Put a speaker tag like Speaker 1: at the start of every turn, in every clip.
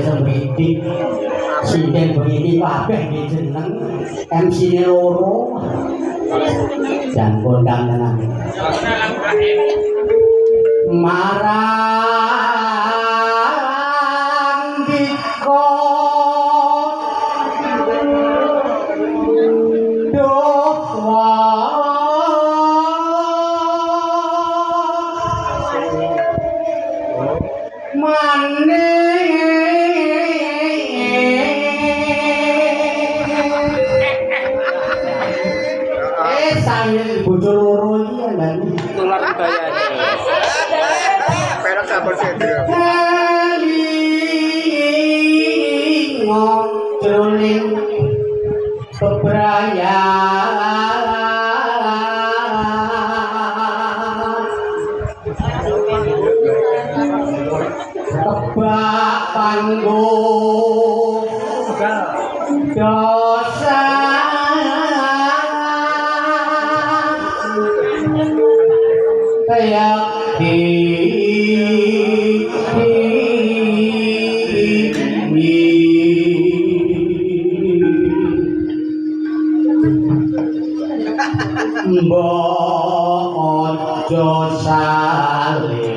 Speaker 1: semridik sinden begini kabeh jeneng MC-ne loro jan kondang tenan marang diko dokwa mane saya bojo loro iki kan tular bayane perak sabar sendiri ngojroning kebak panggung dosa kayak mbok ojo saleh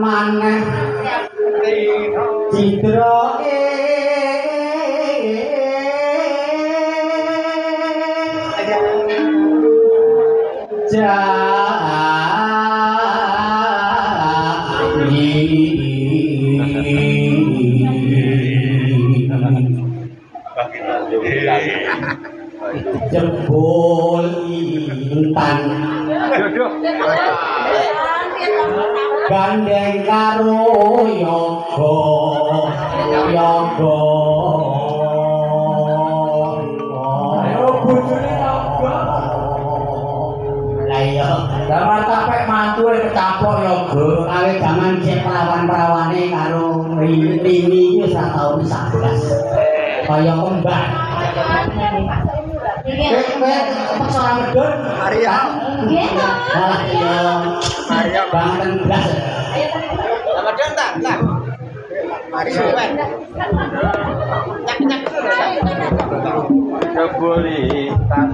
Speaker 1: maneh cidroke jebul intan gandeng karo yoga ayo bojone yoga lah iya damar tapek mantu kecaplok yoga awe jaman cek perawan-perawane karo Rini iki sak taun 11 kaya kembang Masalah medun Maria nggih Maria banten blas medun tak lah Maria nyak kebulitan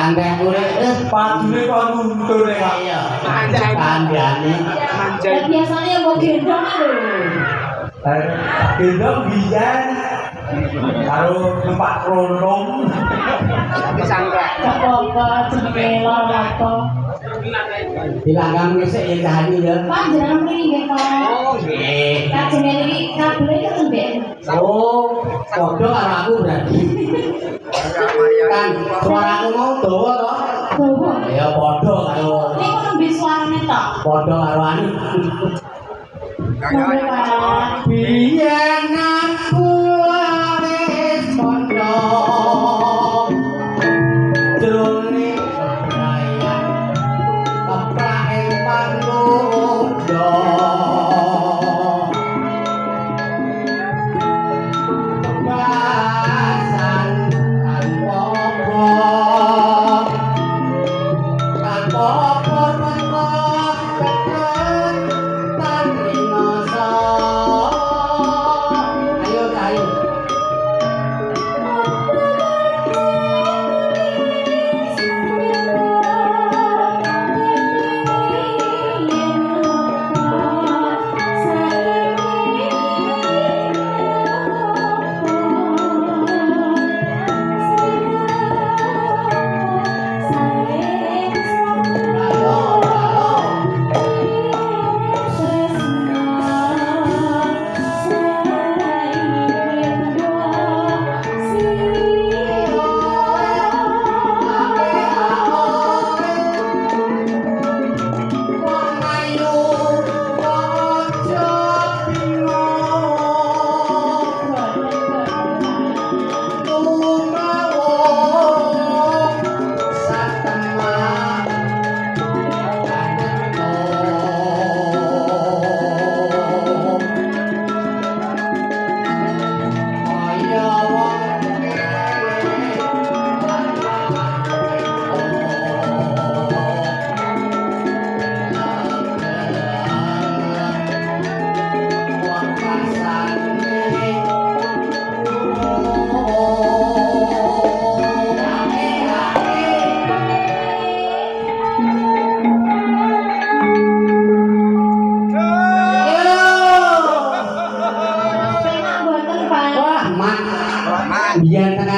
Speaker 1: Andai urip padune kok nuntun kaya kandhane manjai biasane kok gendong lho gendong biyen karo numpak krondong tapi sangka apa jempela apa dilanggang ngesek ya cahani ya panjenengan mriki nggih Pak oh nggih kajenengan iki kabeh ketemu oh padha karo aku berarti kan suaraku mau dawa to dawa ya padha karo niku nembe suarane tok padha karo ani biyen aku wis padha jroning perayaan keprake pangondo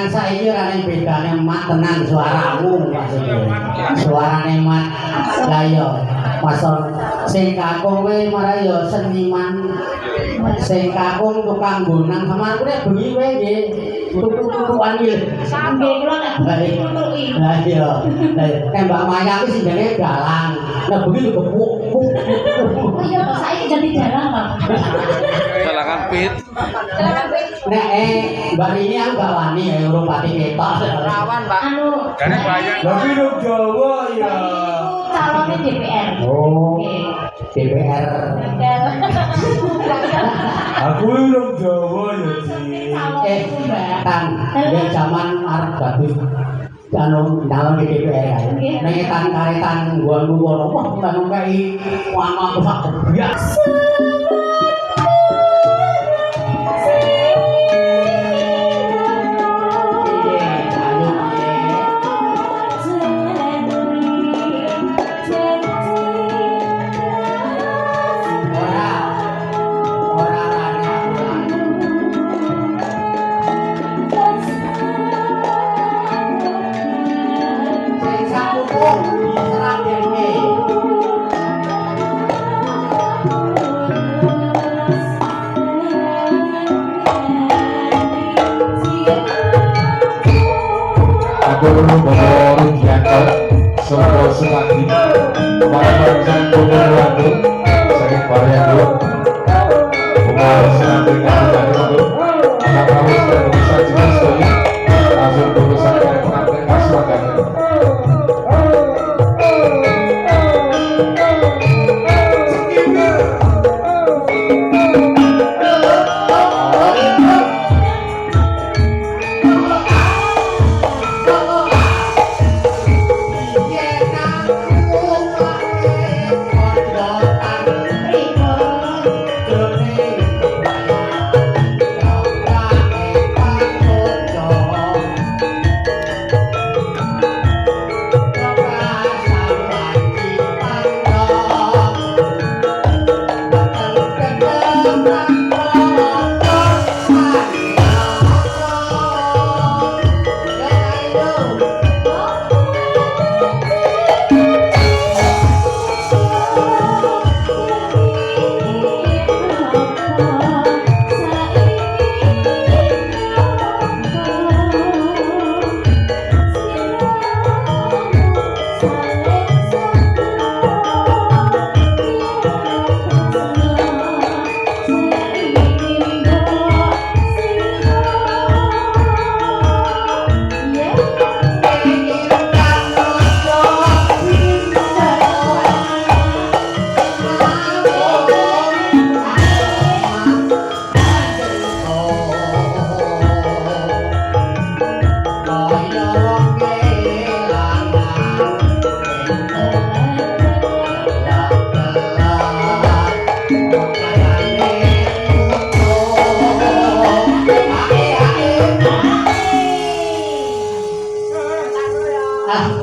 Speaker 1: Zaman saiki ora ning bedane mak tenan suaramu maksudnya. Suarane mak kaya masal sing kakung kuwi marah ya seniman. Sing kakung tukang bonang sama aku nek bengi kowe nggih tutuk-tutukan iki.
Speaker 2: Nggih kula nek tutuki.
Speaker 1: Lah iya. Lah Mbak Maya iki sing jenenge dalang. Nek bengi kepuk.
Speaker 2: Oh iya kok saiki ganti dalang, Pak.
Speaker 3: Dalangan pit.
Speaker 1: Nek Mbak Rini aku gak wani ya urung pati ketok.
Speaker 3: Rawan, Pak.
Speaker 2: Anu,
Speaker 3: Jane bayang.
Speaker 1: Tapi dong Jawa ya.
Speaker 2: calonnya DPR.
Speaker 1: Oh.
Speaker 2: Nggih.
Speaker 1: DPR. Aku dong Jawa ya sih. Kan ya zaman arep bagus anu dalam di DPR kae. Nek karetan gua ngono wah kan kei wama sak biasa.
Speaker 4: Bapak Rianto Soko Sumadi para bangsa Gunung Lagu sakit Pariago Bunga Senandri Kabupaten Lagu anak kawis dan bisa juga sekali langsung berusaha dari pengantin Mas Magana.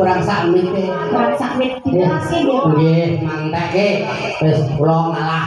Speaker 1: Kurang sakmit
Speaker 2: Kurang sakit diteruskan ya.
Speaker 1: Nggih, mantek wis kula malah